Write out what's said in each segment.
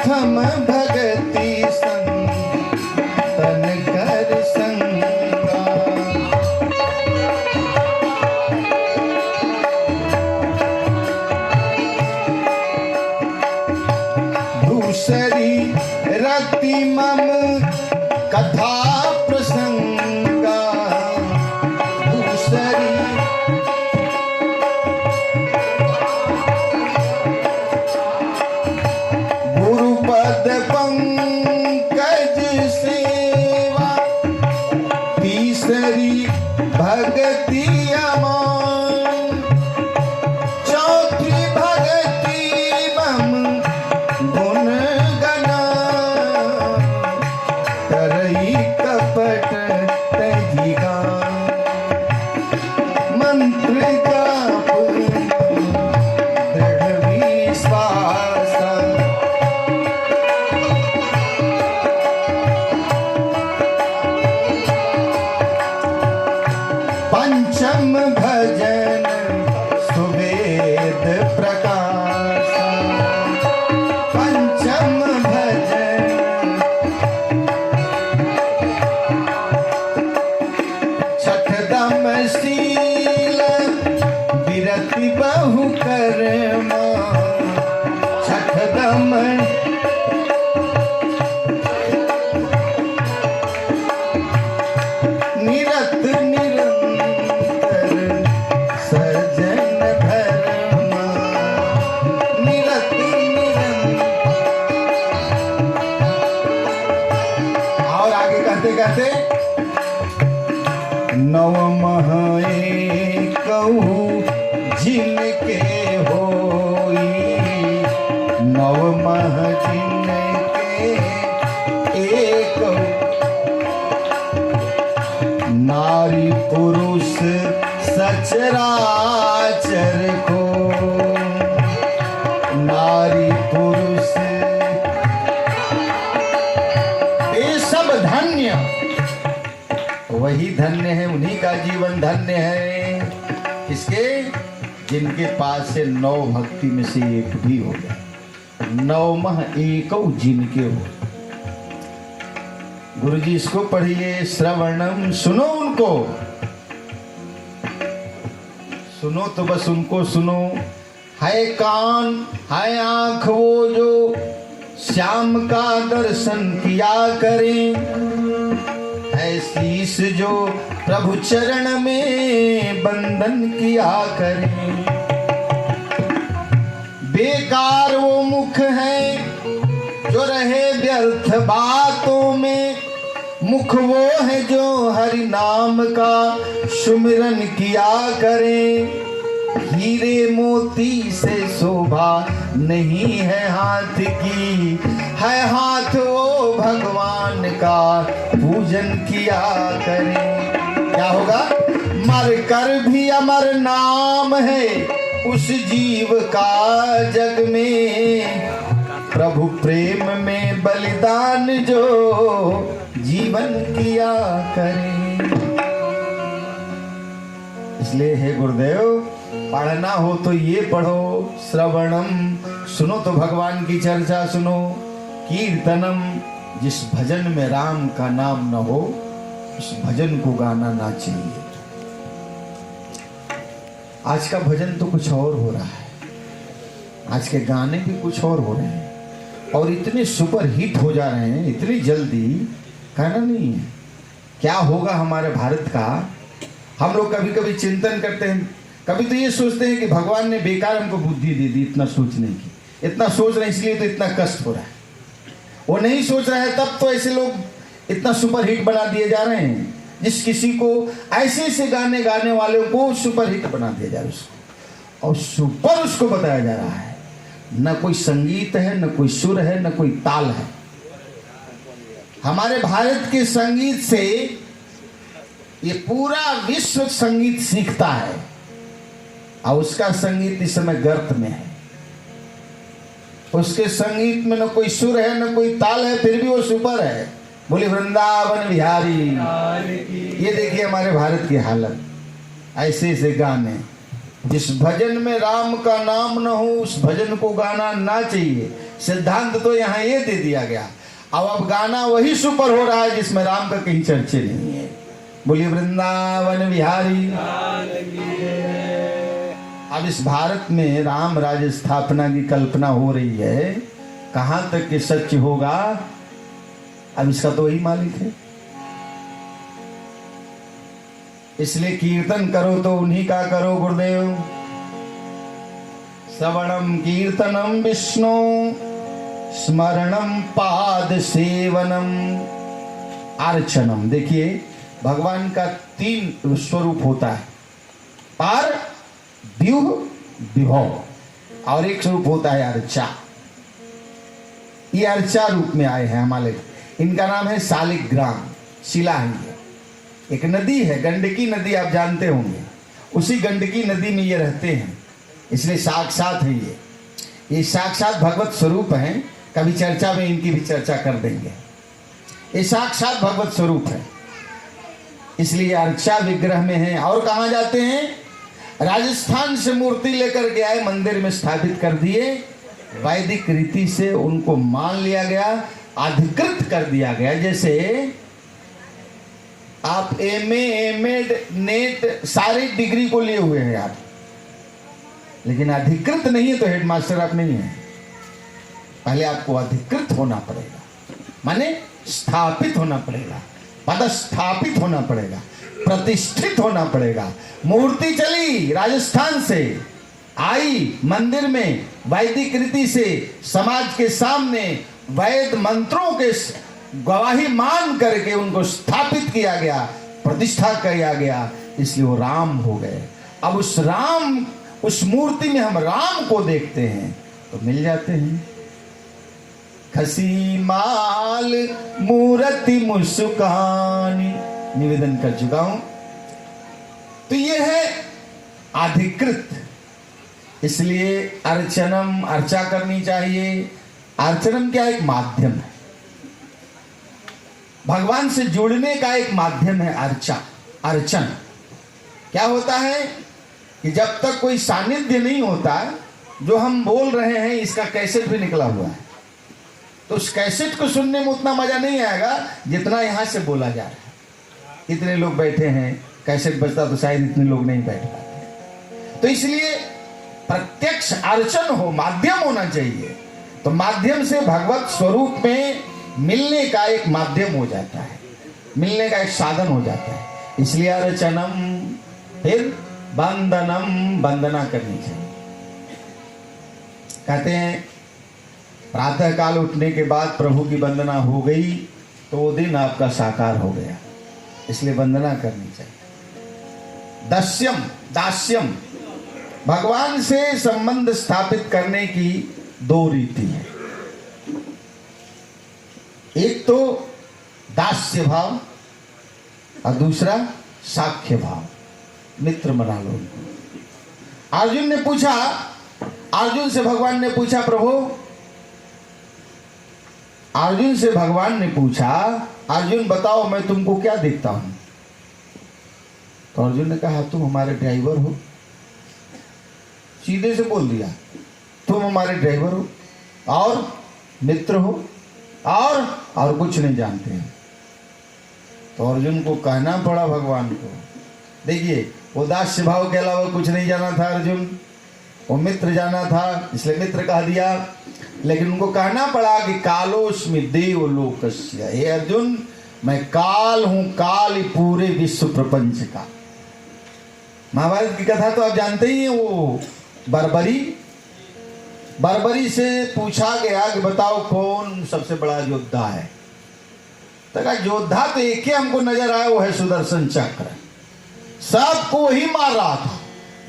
प्रथम भगति संतन कर संगा। दूसरी रति मम कथा प्रसंगा। दूसरी गुरुपद पंकज सेवा। तीसरी भगति अमान। चौथी भगति मम गुण गना। करई कपट तजी गान। मंत्र जाप दृढ़ विश्वास। पंचम भजन सुवेद प्रकाश। पंचम भजन छठदम शील विरति बहु कर्मा। छठदम निरत निरंतर सजन धर्मा। निरत निरंतर। और आगे कहते कहते नव मह एकहु जिनके होई। नव मह जिनके एकहु। नारी पुरुष सचराचर को। नारी पुरुष ये सब धन्य। वही धन्य है, उन्हीं का जीवन धन्य है। किसके? जिनके पास से नौ भक्ति में से एक भी हो जाए। नवमः एकौ जिनके हो। गुरु जी इसको पढ़िए। श्रवणम सुनो उनको। सुनो तो बस उनको सुनो। है कान है आंख वो जो श्याम का दर्शन किया करें। है शीश जो प्रभु चरण में बंधन किया करें। बेकार वो मुख है जो रहे व्यर्थ बातों में। मुख वो है जो हरि नाम का सुमिरन किया करे। हीरे मोती से शोभा नहीं है हाथ की। है हाथ वो भगवान का पूजन किया करे। क्या होगा? मर कर भी अमर नाम है उस जीव का जग में। प्रभु प्रेम में बलिदान जो जीवन किया करे। इसलिए हे गुरुदेव, पढ़ना हो तो ये पढ़ो। श्रवणम सुनो तो भगवान की चर्चा सुनो। कीर्तनम जिस भजन में राम का नाम न हो उस भजन को गाना ना चाहिए। आज का भजन तो कुछ और हो रहा है। आज के गाने भी कुछ और हो रहे हैं और इतने सुपर हिट हो जा रहे हैं इतनी जल्दी, कहना नहीं है। क्या होगा हमारे भारत का? हम लोग कभी कभी चिंतन करते हैं। कभी तो ये सोचते हैं कि भगवान ने बेकार हमको बुद्धि दे दी इतना सोचने की। इतना सोच रहे हैं इसलिए तो इतना कष्ट हो रहा है। वो नहीं सोच रहा है तब तो ऐसे लोग इतना सुपर हिट बना दिए जा रहे हैं। जिस किसी को ऐसे ऐसे गाने गाने वाले को सुपर हिट बना दिया जा रहा है उसको, और सुपर उसको बताया जा रहा है। न कोई संगीत है, न कोई सुर है, न कोई ताल है। हमारे भारत के संगीत से ये पूरा विश्व संगीत सीखता है और उसका संगीत इस समय गर्त में है। उसके संगीत में न कोई सुर है न कोई ताल है, फिर भी वो सुपर है। बोले वृंदावन बिहारी। ये देखिए हमारे भारत की हालत, ऐसे ऐसे गाने जिस भजन में राम का नाम न हो उस भजन को गाना ना चाहिए। सिद्धांत तो यहाँ ये दे दिया गया। अब गाना वही सुपर हो रहा है जिसमें राम का कहीं चर्चे नहीं है। बोलिए वृंदावन बिहारी। अब इस भारत में राम राज्य स्थापना की कल्पना हो रही है, कहां तक कि सच होगा अब इसका तो वही मालिक है। इसलिए कीर्तन करो तो उन्हीं का करो गुरुदेव। श्रवणम कीर्तनम विष्णु स्मरणम पाद सेवनम अर्चनम। देखिए भगवान का 3 स्वरूप होता है, पार, व्यूह, विभव, और एक स्वरूप होता है अर्चा। ये अर्चा रूप में आए हैं हमारे। इनका नाम है शालिग्राम, शिला ही है। एक नदी है, गंडकी नदी, आप जानते होंगे। उसी गंडकी नदी में ये रहते हैं, इसलिए साक्षात है ये साक्षात भगवत स्वरूप हैं। कभी चर्चा में इनकी भी चर्चा कर देंगे। ये साक्षात भगवत स्वरूप है, इसलिए अर्चा विग्रह में है। और कहाँ जाते हैं? राजस्थान से मूर्ति लेकर के आए, मंदिर में स्थापित कर दिए। वैदिक रीति से उनको मान लिया गया, अधिकृत कर दिया गया। जैसे आप एमए, एमएड, नेट सारी डिग्री को लिए हुए हैं आप, लेकिन अधिकृत नहीं है तो हेडमास्टर आप नहीं है। पहले आपको अधिकृत होना पड़ेगा, माने स्थापित होना पड़ेगा, पदस्थापित होना पड़ेगा, प्रतिष्ठित होना पड़ेगा। मूर्ति चली राजस्थान से, आई मंदिर में, वैदिक रीति से समाज के सामने वैद मंत्रों के गवाही मान करके उनको स्थापित किया गया, प्रतिष्ठा किया गया, इसलिए वो राम हो गए। अब उस राम, उस मूर्ति में हम राम को देखते हैं तो मिल जाते हैं। खसी माल मूर्ति मुस्कानी, निवेदन कर चुका हूं। तो ये है अधिकृत, इसलिए अर्चनम, अर्चा करनी चाहिए। अर्चनम क्या? एक माध्यम है, भगवान से जुड़ने का एक माध्यम है अर्चा, अर्चन। क्या होता है कि जब तक कोई सानिध्य नहीं होता, जो हम बोल रहे हैं इसका कैसेट भी निकला हुआ है, तो उस कैसेट को सुनने में उतना मजा नहीं आएगा जितना यहां से बोला जा रहा है। इतने लोग बैठे हैं, कैसेट बजता तो शायद इतने लोग नहीं बैठ पाते। तो इसलिए प्रत्यक्ष अर्चन हो, माध्यम होना चाहिए। तो माध्यम से भगवत स्वरूप में मिलने का एक माध्यम हो जाता है, मिलने का एक साधन हो जाता है। इसलिए अर्चनम, फिर बंदनम, वंदना करनी चाहिए। कहते हैं प्रातः काल उठने के बाद प्रभु की वंदना हो गई तो वो दिन आपका साकार हो गया, इसलिए वंदना करनी चाहिए। दस्यम, दास्यम, भगवान से संबंध स्थापित करने की 2 रीति है। एक तो दास्य भाव और दूसरा साख्य भाव, मित्र बना लो। अर्जुन ने पूछा, अर्जुन से भगवान ने पूछा, प्रभु, अर्जुन से भगवान ने पूछा, अर्जुन बताओ मैं तुमको क्या देखता हूं? तो अर्जुन ने कहा तुम हमारे ड्राइवर हो। सीधे से बोल दिया, तुम हमारे ड्राइवर हो और मित्र हो और कुछ नहीं जानते हैं। तो अर्जुन को कहना पड़ा भगवान को। देखिए वो दास्य भाव के अलावा कुछ नहीं जाना था अर्जुन, वो मित्र जाना था, इसलिए मित्र कह दिया। लेकिन उनको कहना पड़ा कि कालोस्मि देवलोकस्य, हे अर्जुन मैं काल हूं, काल पूरे विश्व प्रपंच का। महाभारत की कथा तो आप जानते ही हैं। वो बर्बरी से पूछा गया कि बताओ कौन सबसे बड़ा योद्धा है। तो कहा योद्धा तो एक ही हमको नजर आया, वो है सुदर्शन चक्र। सबको ही मार रहा था,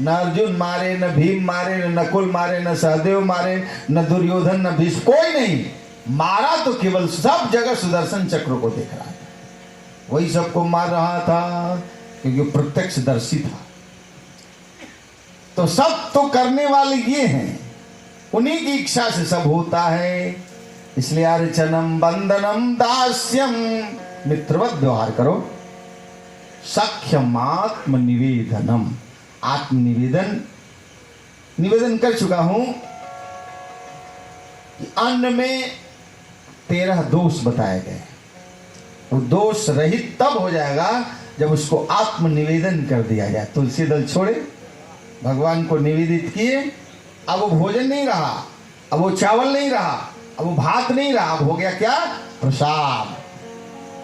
न अर्जुन मारे, न भीम मारे, न नकुल मारे, न सहदेव मारे, न दुर्योधन, न भीष्म, कोई नहीं मारा। तो केवल सब जगह सुदर्शन चक्र को देख रहा था, वही सबको मार रहा था क्योंकि प्रत्यक्षदर्शी था। तो सब तो करने वाले ये हैं, उन्हीं की इच्छा से सब होता है। इसलिए अर्चनम, वंदनम, दास्यम, मित्रवत व्यवहार करो। सख्यम, आत्मनिवेदनम, आत्मनिवेदन निवेदन कर चुका हूं कि अन्न में 13 दोष बताए गए। वो दोष रहित तब हो जाएगा जब उसको आत्म निवेदन कर दिया जाए। तुलसी दल छोड़े, भगवान को निवेदित किए, अब वो भोजन नहीं रहा, अब वो चावल नहीं रहा, अब वो भात नहीं रहा, अब हो गया क्या? प्रसाद।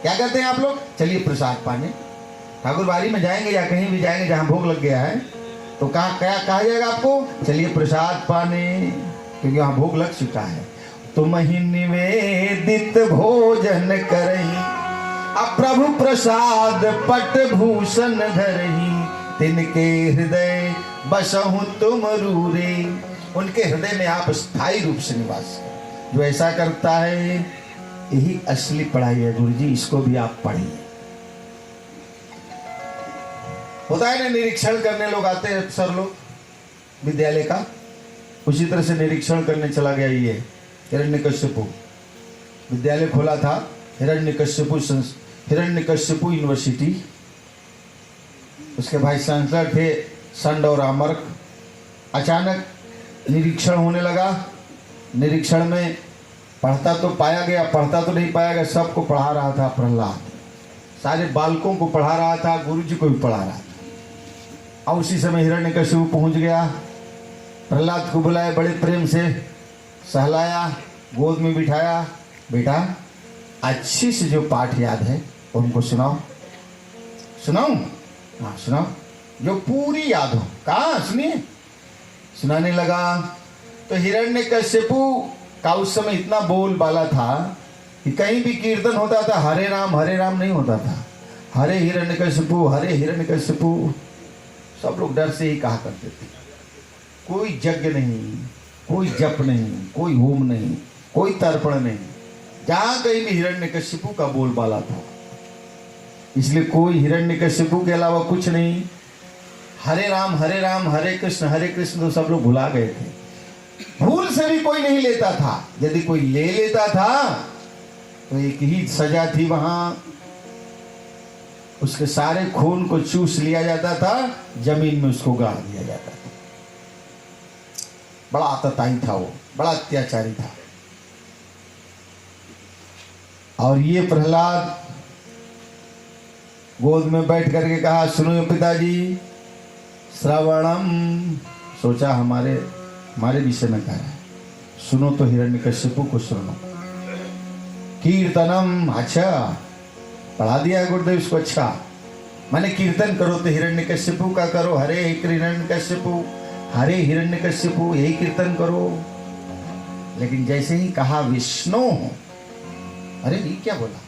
क्या कहते हैं आप लोग? चलिए प्रसाद पाने ठाकुर बाड़ी में जाएंगे या कहीं भी जाएंगे जहां भोग लग गया है तो कहा क्या कहा जाएगा आपको? चलिए प्रसाद पाने, क्योंकि वहां भोग लग चुका है। तुम ही निवेदित भोजन करही, अब प्रभु प्रसाद पट भूषण धरही, तिनके हृदय बसहु तुम रूरे। उनके हृदय में आप स्थायी रूप से निवास करें। जो ऐसा करता है यही असली पढ़ाई है गुरुजी, इसको भी आप पढ़िए। होता है ना, निरीक्षण करने लोग आते हैं सर लोग विद्यालय का, उसी तरह से निरीक्षण करने चला गया ये हिरण्यकश्यपु। विद्यालय खोला था हिरण्यकश्यपु यूनिवर्सिटी। उसके भाई चांसलर थे संड और आमर्क। अचानक निरीक्षण होने लगा। निरीक्षण में पढ़ता तो पाया गया, पढ़ता तो नहीं पाया गया। सबको पढ़ा रहा था प्रहलाद, सारे बालकों को पढ़ा रहा था, गुरुजी को भी पढ़ा रहा था। और उसी समय हिरण्यकश्यपु पहुंच गया। प्रहलाद को बुलाया, बड़े प्रेम से सहलाया, गोद में बिठाया। बेटा अच्छी से जो पाठ याद है उनको सुनाओ। सुनाऊं? हाँ सुनाओ, जो पूरी याद हो। कहाँ? सुनिए। सुनाने लगा तो हिरण्यकश्यपु का उस समय इतना बोल बाला था कि कहीं भी कीर्तन होता था हरे राम नहीं होता था, हरे हिरण्यकश्यपु। सब लोग डर से ही कहा करते थे। कोई यज्ञ नहीं, कोई जप नहीं, कोई होम नहीं, कोई तर्पण नहीं, जहां कहीं भी हिरण्यकश्यपु का बोलबाला था। इसलिए कोई हिरण्यकश्यपु के अलावा कुछ नहीं। हरे राम हरे कृष्ण तो सब लोग भुला गए थे। भूल से भी कोई नहीं लेता था। यदि कोई ले लेता था तो एक ही सजा थी वहां, उसके सारे खून को चूस लिया जाता था, जमीन में उसको गाड़ दिया जाता था। बड़ा आतताई था वो, बड़ा अत्याचारी था। और ये प्रहलाद गोद में बैठ करके कहा, सुनो पिताजी, श्रवणम। सोचा हमारे विषय में कहा है, सुनो तो हिरण्यकश्यपु को सुनो। कीर्तनम, अच्छा पढ़ा दिया है गुरुदेव इसको। अच्छा माने कीर्तन करो तो हिरण्यकश्यपु का करो, हरे हिरण्यकश्यपु, यही कीर्तन करो। लेकिन जैसे ही कहा विष्णु, अरे ये क्या बोला?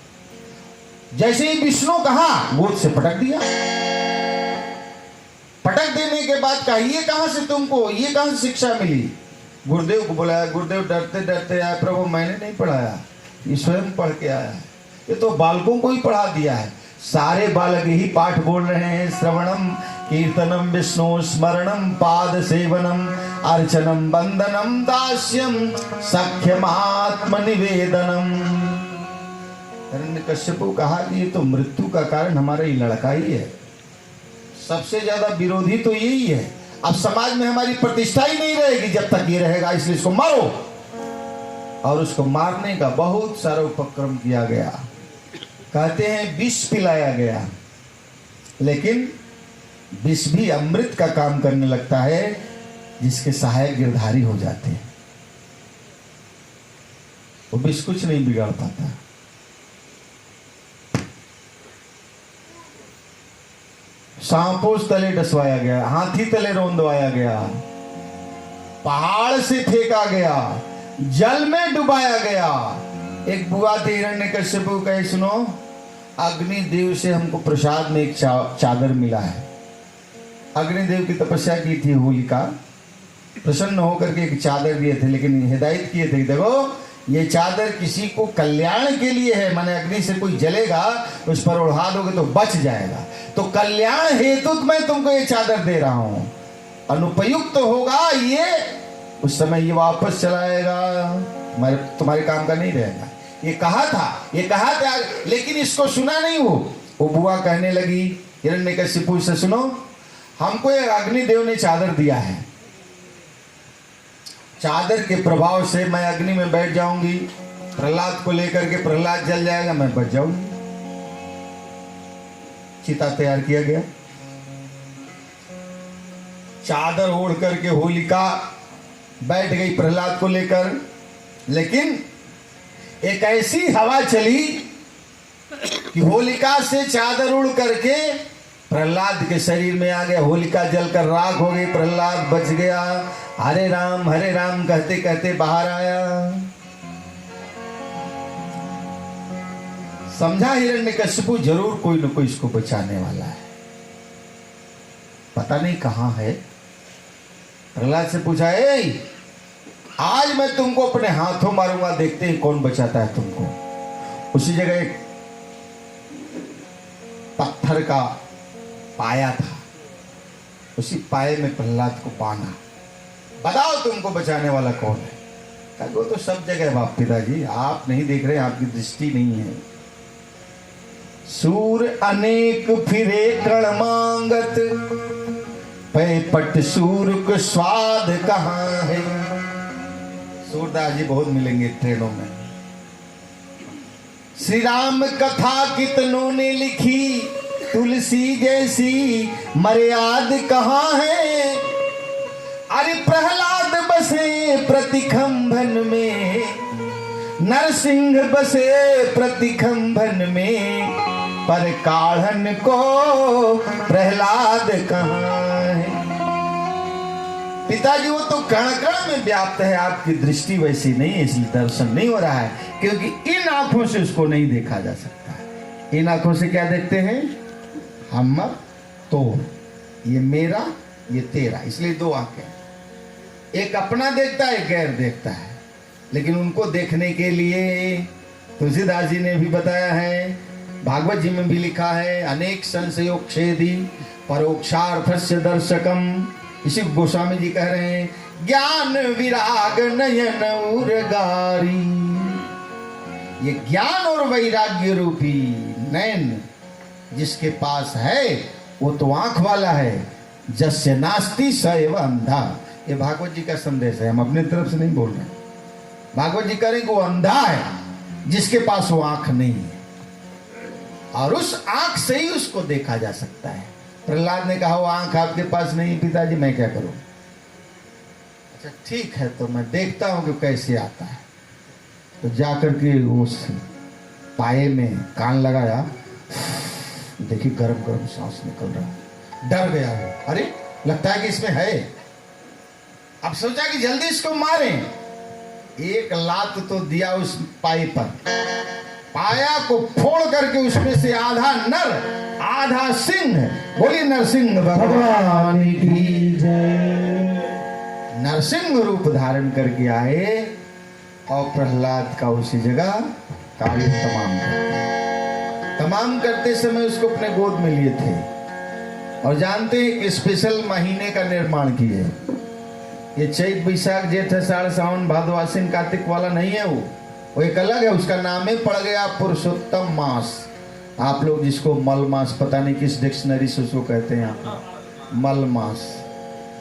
जैसे ही विष्णु कहा गोद से पटक दिया। पटक देने के बाद कहा, ये कहां से तुमको, ये कहां से शिक्षा मिली? गुरुदेव को बुलाया। गुरुदेव डरते डरते आए, प्रभु मैंने नहीं पढ़ाया, ये स्वयं पढ़ के आया है, ये तो बालकों को ही पढ़ा दिया है। सारे बालक यही पाठ बोल रहे हैं, श्रवणम कीर्तनम विष्णु स्मरणम पाद सेवनम अर्चनम वंदनम दास्यम सख्यमात्म निवेदनम। हिरण्यकश्यपु कहा कि ये तो मृत्यु का कारण हमारा ये लड़का ही है, सबसे ज्यादा विरोधी तो यही है। अब समाज में हमारी प्रतिष्ठा ही नहीं रहेगी जब तक ये रहेगा, इसलिए इसको मारो। और उसको मारने का बहुत सारा उपक्रम किया गया। कहते हैं विष पिलाया गया, लेकिन विष भी अमृत का काम करने लगता है, जिसके सहायक गिरधारी हो जाते हैं। वो विष कुछ नहीं बिगाड़ पाता। सांपों तले डसवाया गया, हाथी तले रोंदवाया गया, पहाड़ से फेंका गया, जल में डुबाया गया। एक बुआ थी हिरण्यकश्यपु, कहे सुनो, अग्निदेव से हमको प्रसाद में एक चादर मिला है। अग्निदेव की तपस्या की थी होलिका, प्रसन्न होकर के एक चादर दिए थे, लेकिन हिदायत किए थे, देखो ये चादर किसी को कल्याण के लिए है, माने अग्नि से कोई जलेगा उस पर ओढ़ा दोगे तो बच जाएगा, तो कल्याण हेतु मैं तुमको ये चादर दे रहा हूं, अनुपयुक्त होगा ये, उस समय ये वापस चलाएगा, तुम्हारे काम का नहीं रहेगा। ये कहा था, लेकिन इसको सुना नहीं। वो बुआ कहने लगी हिरण्यकश्यपु से, सुनो, हमको ये अग्निदेव ने चादर दिया है, चादर के प्रभाव से मैं अग्नि में बैठ जाऊंगी, प्रहलाद को लेकर के प्रहलाद जल जाएगा, मैं बच जाऊंगी। चिता तैयार किया गया, चादर ओढ़ करके होलिका बैठ गई प्रहलाद को लेकर, लेकिन एक ऐसी हवा चली कि होलिका से चादर उड़ करके प्रहलाद के शरीर में आ गया। होलिका जलकर राख हो गई, प्रहलाद बच गया। हरे राम कहते कहते बाहर आया। समझा हिरण्यकशिपु जरूर कोई न कोई इसको बचाने वाला है, पता नहीं कहां है। प्रहलाद से पूछा, ए आज मैं तुमको अपने हाथों मारूंगा, देखते हैं कौन बचाता है तुमको। उसी जगह एक पत्थर का पाया था, उसी पाए में प्रहलाद को बांधा। बताओ तुमको बचाने वाला कौन है? कहा वो तो सब जगह बाप पिताजी, आप नहीं देख रहे, आपकी दृष्टि नहीं है। सूर अनेक फिरे कण मांगत, पै पट सूर को स्वाद कहाँ है। सूरदास जी बहुत मिलेंगे ट्रेनों में। श्री राम कथा कितनों ने लिखी, तुलसी जैसी मर्याद कहाँ है। अरे प्रहलाद बसे प्रतिखंभन में, नरसिंह बसे प्रतिखंभन में, पर काढ़न को प्रहलाद कहाँ है। पिताजी वो तो कण कण में व्याप्त है, आपकी दृष्टि वैसी नहीं है, इसलिए दर्शन नहीं हो रहा है, क्योंकि इन आंखों से उसको नहीं देखा जा सकता है। इन आंखों से क्या देखते हैं हम, तो ये मेरा ये तेरा, इसलिए दो आंखें, एक अपना देखता है, एक गैर देखता है। लेकिन उनको देखने के लिए तुलसीदास जी ने भी बताया है, भागवत जी में भी लिखा है, अनेक संशयोक्षेदी परोक्षार्थस्य दर्शकम। इसी गोस्वामी जी कह रहे हैं, ज्ञान विराग नयन उर्गारी। ये ज्ञान और वैराग्य रूपी नयन जिसके पास है वो तो आंख वाला है। जस्य नास्ति स एव अंधा, ये भागवत जी का संदेश है, हम अपने तरफ से नहीं बोल रहे। भागवत जी कह रहे हैं कि वो अंधा है जिसके पास वो आंख नहीं है, और उस आंख से ही उसको देखा जा सकता है। प्रहलाद ने कहा वो आंख आपके पास नहीं, पिताजी मैं क्या करूं? अच्छा ठीक है, तो मैं देखता हूं कि कैसे आता है। तो जाकर के उस पाए में कान लगाया, देखिए गरम गरम सांस निकल रहा। डर गया वो, अरे लगता है कि इसमें है। अब सोचा कि जल्दी इसको मारें, एक लात तो दिया उस पाए पर, पाया को फोड़ करके उसमें से आधा नर आधा सिंह, बोली नरसिंह भगवान की जय। नरसिंह रूप धारण करके आए और प्रहलाद का उसी जगह कार्य तमाम करते समय उसको अपने गोद में लिए थे। और जानते हैं कि स्पेशल महीने का निर्माण किए। ये चैत बैसाख जेठ आषाढ़ सावन भादो आश्विन कार्तिक वाला नहीं है, वो एक अलग है, उसका नाम ही पड़ गया पुरुषोत्तम मास। आप लोग जिसको मल मास, पता नहीं किस डिक्शनरी से उसको कहते हैं यहाँ पे, मल मास,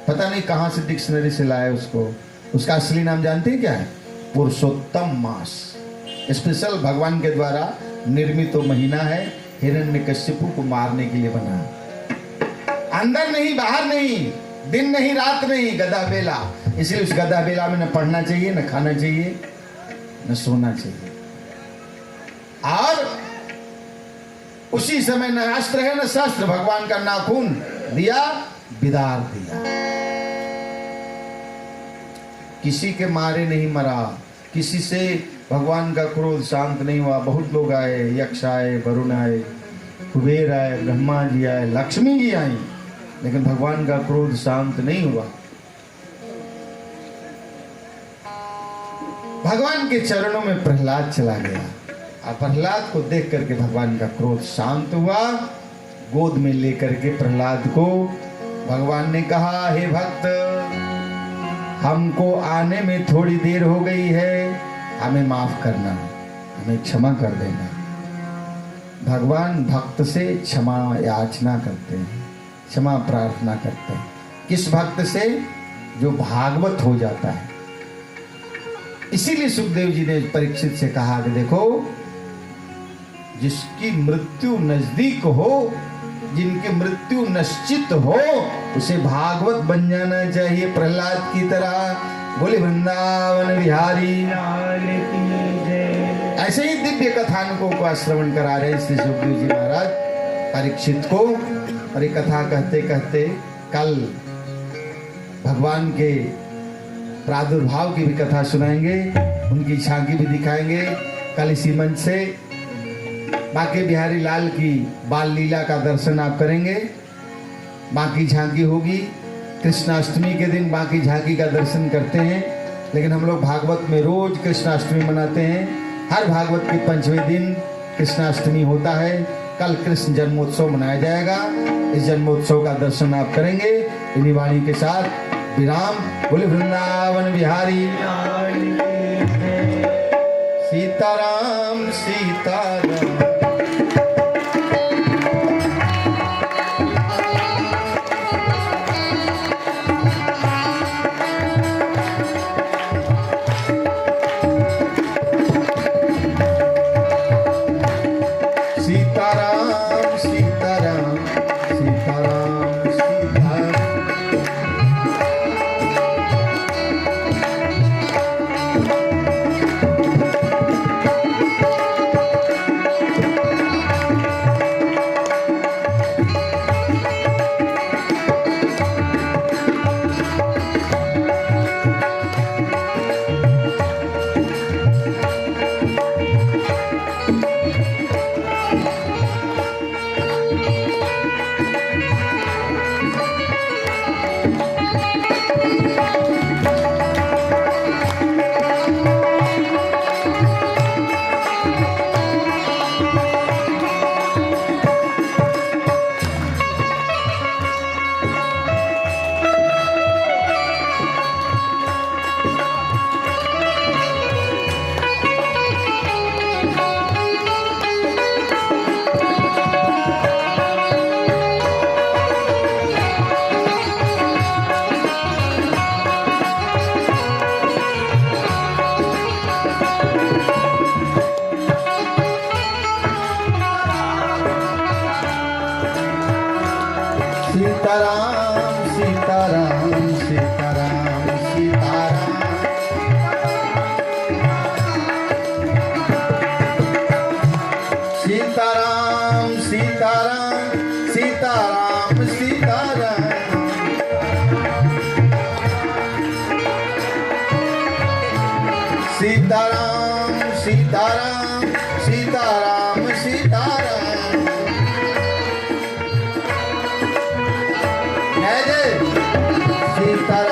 पता नहीं कहाँ से डिक्शनरी से लाए उसको। उसका असली नाम जानते हैं क्या है? पुरुषोत्तम मास। स्पेशल भगवान के द्वारा निर्मित तो महीना है, हिरण्यकशिपु को मारने के लिए बना। अंदर नहीं बाहर नहीं, दिन नहीं रात नहीं, गदा बेला। इसलिए उस गदा बेला में न पढ़ना चाहिए, न खाना चाहिए, न सोना चाहिए। और उसी समय न अस्त्र है न शस्त्र, भगवान का नाखून दिया, विदार दिया। किसी के मारे नहीं मरा, किसी से भगवान का क्रोध शांत नहीं हुआ। बहुत लोग आए, यक्ष आए, वरुण आए, कुबेर आए, ब्रह्मा जी आए, लक्ष्मी जी आई, लेकिन भगवान का क्रोध शांत नहीं हुआ। भगवान के चरणों में प्रहलाद चला गया और प्रहलाद को देख करके भगवान का क्रोध शांत हुआ। गोद में लेकर के प्रहलाद को भगवान ने कहा, हे भक्त, हमको आने में थोड़ी देर हो गई है, हमें माफ करना, हमें क्षमा कर देना। भगवान भक्त से क्षमा याचना करते हैं, क्षमा प्रार्थना करते हैं। किस भक्त से? जो भागवत हो जाता है, इसीलिए सुखदेव जी ने परीक्षित से कहा कि देखो, जिसकी मृत्यु नजदीक हो, जिनकी मृत्यु निश्चित हो, उसे भागवत बन जाना चाहिए प्रहलाद की तरह। बोले वृंदावन बिहारी। ऐसे ही दिव्य कथानकों का श्रवण करा रहे श्री सुखदेव जी महाराज परीक्षित को। और ये कथा कहते कहते कल भगवान के प्रादुर्भाव की भी कथा सुनाएंगे, उनकी झांकी भी दिखाएंगे। कल इसी मंच से बांके बिहारी लाल की बाल लीला का दर्शन आप करेंगे। बांकी झांकी होगी कृष्णाष्टमी के दिन, बांकी झांकी का दर्शन करते हैं। लेकिन हम लोग भागवत में रोज कृष्णाष्टमी मनाते हैं। हर भागवत के 5वें दिन कृष्णाष्टमी होता है। कल कृष्ण जन्मोत्सव मनाया जाएगा। इस जन्मोत्सव का दर्शन आप करेंगे। इन्हीं वाणी के साथ विराम। बोले वृंदावन बिहारी। सीताराम सीताराम। सीताराम सीताराम सीताराम सीताराम। जय जय सीता